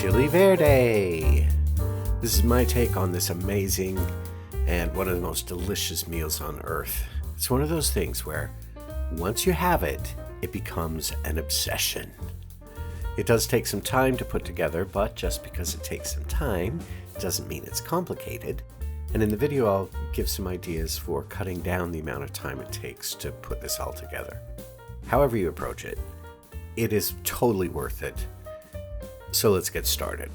Chili Verde. This is my take on this amazing and one of the most delicious meals on earth. It's one of those things where once you have it, it becomes an obsession. It does take some time to put together, but just because it takes some time doesn't mean it's complicated. And in the video, I'll give some ideas for cutting down the amount of time it takes to put this all together. However you approach it, it is totally worth it. So let's get started.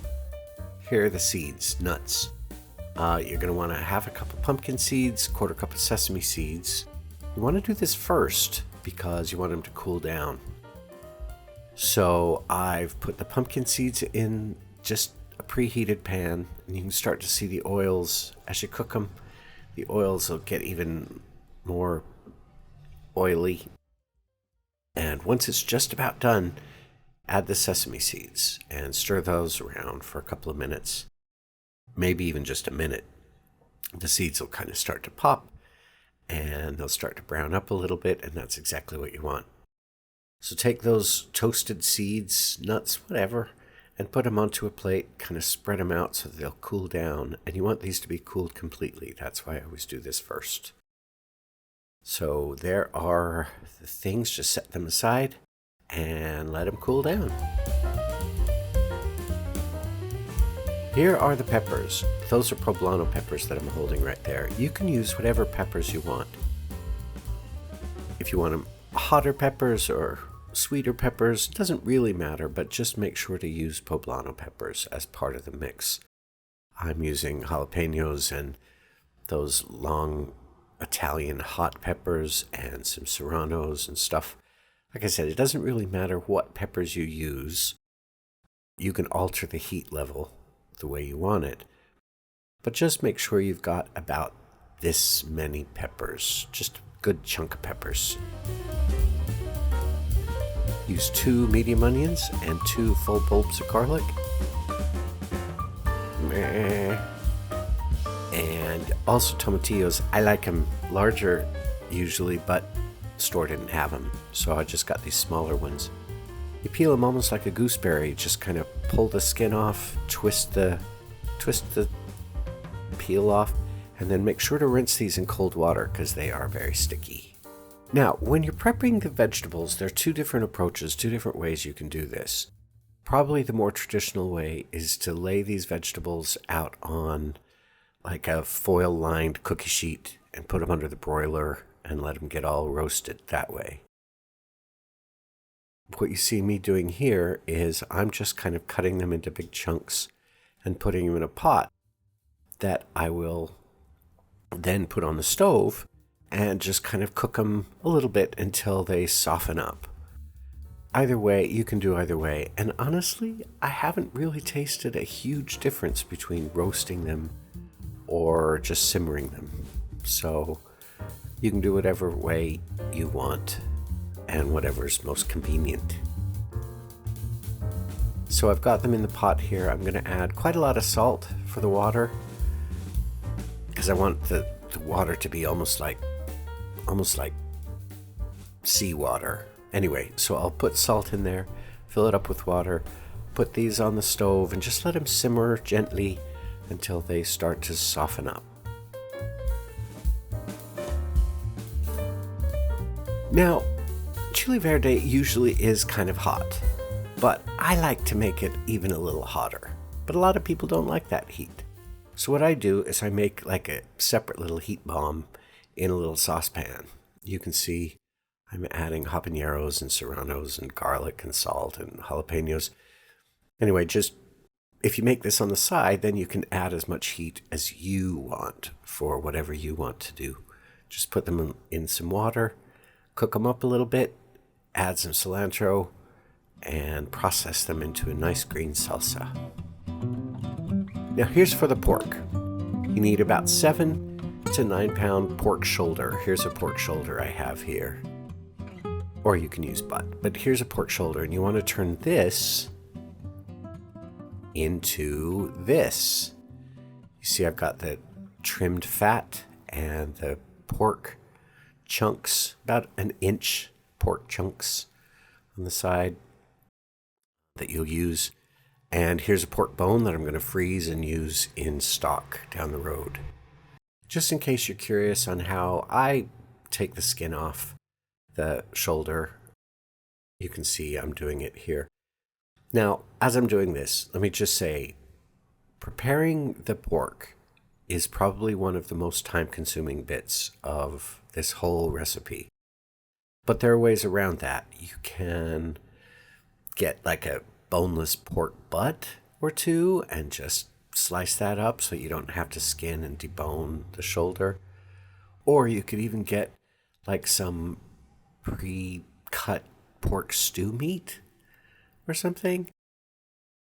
Here are the seeds, nuts. You're going to want to have a cup of pumpkin seeds, quarter cup of sesame seeds. You want to do this first because you want them to cool down. So I've put the pumpkin seeds in just a preheated pan, and you can start to see the oils as you cook them. The oils will get even more oily. And once it's just about done, add the sesame seeds and stir those around for a couple of minutes, maybe even just a minute. The seeds will kind of start to pop and they'll start to brown up a little bit, and that's exactly what you want. So take those toasted seeds, nuts, whatever, and put them onto a plate, kind of spread them out so that they'll cool down. And you want these to be cooled completely. That's why I always do this first. So there are the things, just set them aside and let them cool down. Here are the peppers. Those are poblano peppers that I'm holding right there. You can use whatever peppers you want. If you want them hotter peppers or sweeter peppers, doesn't really matter, but just make sure to use poblano peppers as part of the mix. I'm using jalapenos and those long Italian hot peppers and some serranoes and stuff. Like I said, it doesn't really matter what peppers you use. You can alter the heat level the way you want it. But just make sure you've got about this many peppers, just a good chunk of peppers. Use 2 medium onions and 2 full bulbs of garlic. And also tomatillos. I like them larger usually, but store didn't have them, so I just got these smaller ones. You peel them almost like a gooseberry. Just kind of pull the skin off, twist the peel off, and then make sure to rinse these in cold water because they are very sticky. Now, when you're prepping the vegetables, there are 2 different approaches, 2 different ways you can do this. Probably the more traditional way is to lay these vegetables out on like a foil-lined cookie sheet and put them under the broiler and let them get all roasted that way. What you see me doing here is I'm just kind of cutting them into big chunks and putting them in a pot that I will then put on the stove and just kind of cook them a little bit until they soften up. Either way, you can do either way. And honestly, I haven't really tasted a huge difference between roasting them or just simmering them. So you can do whatever way you want and whatever's most convenient. So I've got them in the pot here. I'm going to add quite a lot of salt for the water because I want the water to be almost like seawater. Anyway, so I'll put salt in there, fill it up with water, put these on the stove, and just let them simmer gently until they start to soften up. Now, chili verde usually is kind of hot, but I like to make it even a little hotter. But a lot of people don't like that heat. So what I do is I make like a separate little heat bomb in a little saucepan. You can see I'm adding habaneros and serranos and garlic and salt and jalapenos. Anyway, just if you make this on the side, then you can add as much heat as you want for whatever you want to do. Just put them in some water, cook them up a little bit, add some cilantro, and process them into a nice green salsa. Now here's for the pork. You need about 7 to 9 pound pork shoulder. Here's a pork shoulder I have here. Or you can use butt, but here's a pork shoulder, and you want to turn this into this. You see I've got the trimmed fat and the pork chunks, about an inch pork chunks on the side that you'll use. And here's a pork bone that I'm going to freeze and use in stock down the road. Just in case you're curious on how I take the skin off the shoulder, you can see I'm doing it here. Now, as I'm doing this, let me just say, preparing the pork is probably one of the most time-consuming bits of this whole recipe. But there are ways around that. You can get like a boneless pork butt or two and just slice that up so you don't have to skin and debone the shoulder. Or you could even get like some pre-cut pork stew meat or something.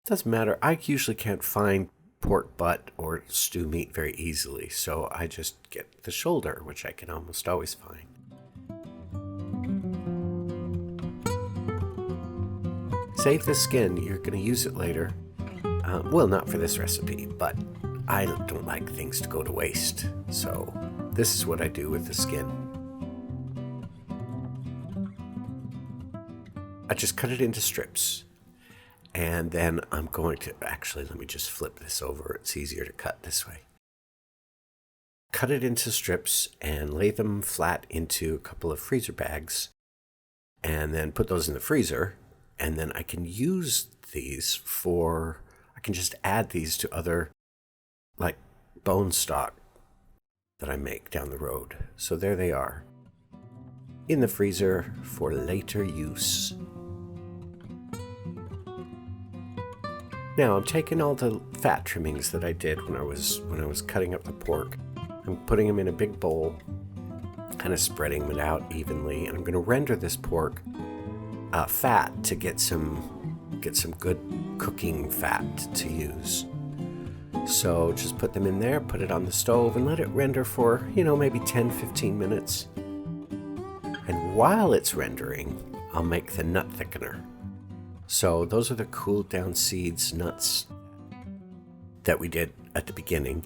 Doesn't matter. I usually can't find pork butt or stew meat very easily, so I just get the shoulder, which I can almost always find. Save the skin. You're going to use it later. Well, not for this recipe, but I don't like things to go to waste. So this is what I do with the skin. I just cut it into strips. And then I'm going to, actually, let me just flip this over. It's easier to cut this way. Cut it into strips and lay them flat into a couple of freezer bags. And then put those in the freezer. And then I can use these I can just add these to other, like, bone stock that I make down the road. So there they are, in the freezer for later use. Now I'm taking all the fat trimmings that I did when I was cutting up the pork. I'm putting them in a big bowl, kind of spreading them out evenly, and I'm going to render this pork fat to get some good cooking fat to use. So just put them in there, put it on the stove, and let it render for, maybe 10-15 minutes. And while it's rendering, I'll make the nut thickener. So those are the cooled down seeds, nuts that we did at the beginning.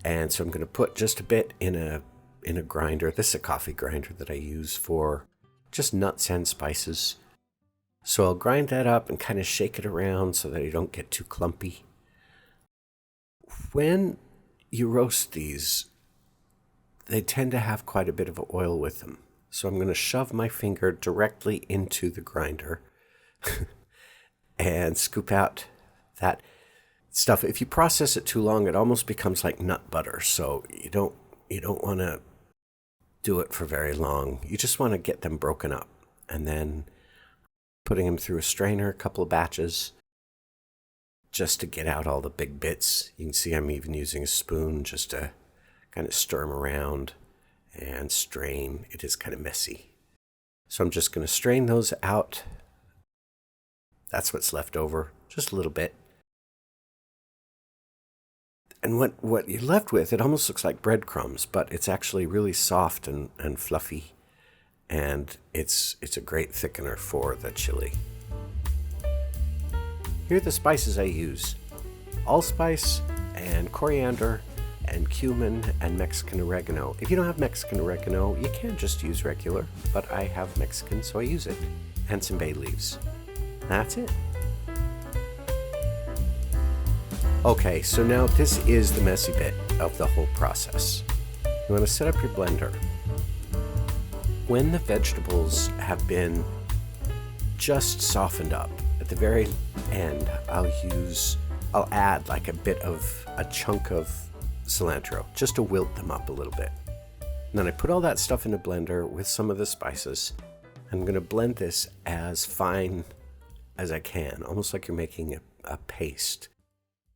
And so I'm going to put just a bit in a grinder. This is a coffee grinder that I use for just nuts and spices. So I'll grind that up and kind of shake it around so that they don't get too clumpy. When you roast these, they tend to have quite a bit of oil with them. So I'm going to shove my finger directly into the grinder and scoop out that stuff. If you process it too long, it almost becomes like nut butter. So you don't want to do it for very long. You just want to get them broken up, and then putting them through a strainer, a couple of batches, just to get out all the big bits. You can see I'm even using a spoon just to kind of stir them around and strain. It is kind of messy. So I'm just going to strain those out. That's what's left over, just a little bit. And what you're left with, it almost looks like breadcrumbs, but it's actually really soft and fluffy. And it's a great thickener for the chili. Here are the spices I use: allspice and coriander and cumin and Mexican oregano. If you don't have Mexican oregano, you can just use regular, but I have Mexican, so I use it. And some bay leaves. That's it. Okay, so now this is the messy bit of the whole process. You want to set up your blender. When the vegetables have been just softened up, at the very end, I'll add like a chunk of cilantro, just to wilt them up a little bit. And then I put all that stuff in a blender with some of the spices. I'm going to blend this as fine as I can, almost like you're making a paste.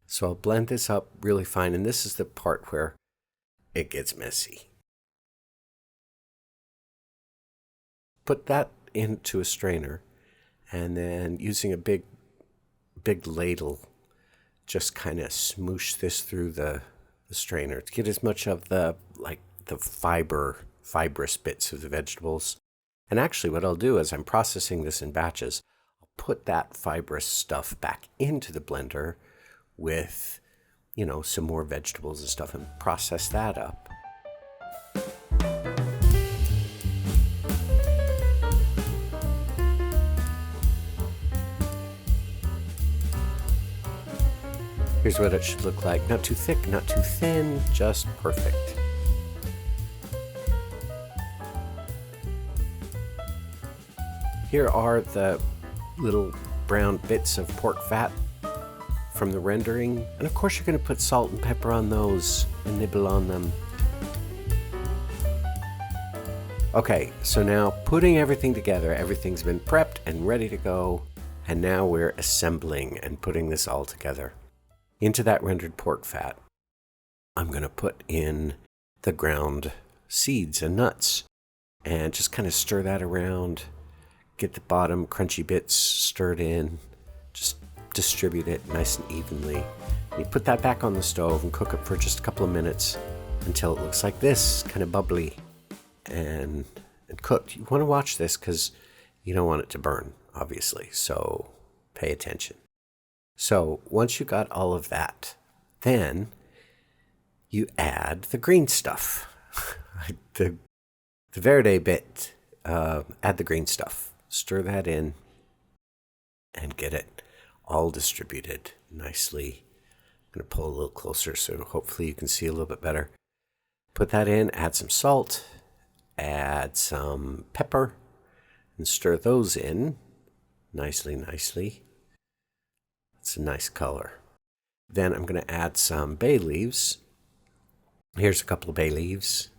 So I'll blend this up really fine, and this is the part where it gets messy. Put that into a strainer, and then using a big ladle, just kind of smoosh this through the strainer to get as much of the fibrous bits of the vegetables. And actually what I'll do is, I'm processing this in batches, I'll put that fibrous stuff back into the blender with, some more vegetables and stuff, and process that up. Here's what it should look like. Not too thick, not too thin, just perfect. Here are the little brown bits of pork fat from the rendering. And of course you're going to put salt and pepper on those and nibble on them. Okay, so now putting everything together, everything's been prepped and ready to go. And now we're assembling and putting this all together. Into that rendered pork fat, I'm going to put in the ground seeds and nuts and just kind of stir that around. Get the bottom crunchy bits stirred in. Just distribute it nice and evenly. You put that back on the stove and cook it for just a couple of minutes until it looks like this, kind of bubbly and cooked. You want to watch this because you don't want it to burn, obviously, so pay attention. So once you got all of that, then you add the green stuff. the Verde bit, add the green stuff. Stir that in and get it all distributed nicely. I'm going to pull a little closer so hopefully you can see a little bit better. Put that in, add some salt, add some pepper, and stir those in nicely. It's a nice color. Then I'm going to add some bay leaves. Here's a couple of bay leaves.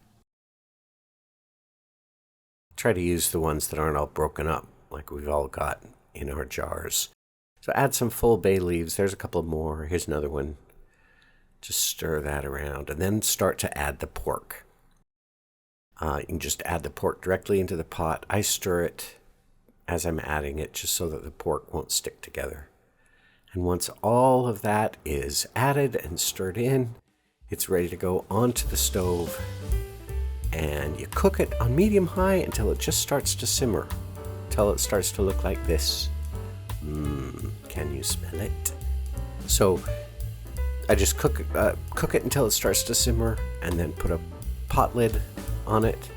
Try to use the ones that aren't all broken up like we've all got in our jars. So add some full bay leaves. There's a couple more. Here's another one. Just stir that around and then start to add the pork. You can just add the pork directly into the pot. I stir it as I'm adding it just so that the pork won't stick together. And once all of that is added and stirred in, it's ready to go onto the stove. And you cook it on medium-high until it just starts to simmer. Until it starts to look like this. Can you smell it? So I just cook it until it starts to simmer and then put a pot lid on it.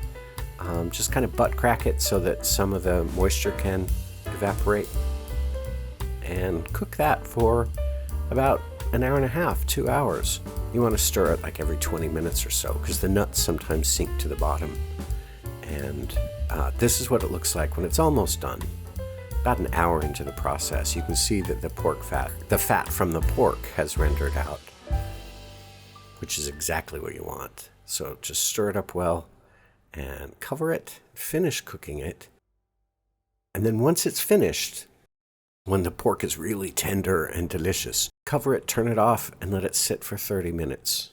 Just kind of butt crack it so that some of the moisture can evaporate. And cook that for about an hour and a half, 2 hours. You want to stir it like every 20 minutes or so because the nuts sometimes sink to the bottom. And this is what it looks like when it's almost done. About an hour into the process, you can see that the fat from the pork has rendered out, which is exactly what you want. So just stir it up well and cover it, finish cooking it. And then once it's finished, when the pork is really tender and delicious, cover it, turn it off, and let it sit for 30 minutes.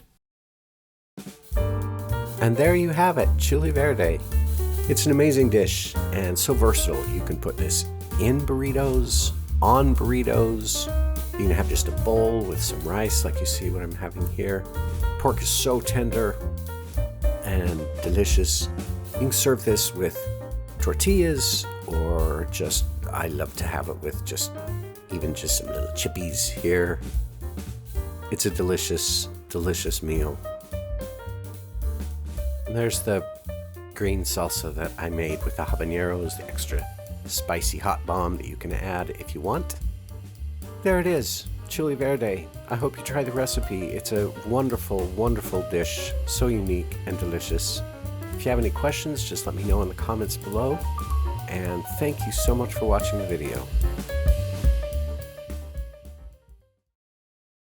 And there you have it, chili verde. It's an amazing dish and so versatile. You can put this in burritos, on burritos. You can have just a bowl with some rice like you see what I'm having here. Pork is so tender and delicious. You can serve this with tortillas or just, I love to have it with just some little chippies here. It's a delicious, delicious meal. And there's the green salsa that I made with the habaneros, the extra spicy hot bomb that you can add if you want. There it is, chili verde. I hope you try the recipe. It's a wonderful, wonderful dish, so unique and delicious. If you have any questions, just let me know in the comments below. And thank you so much for watching the video.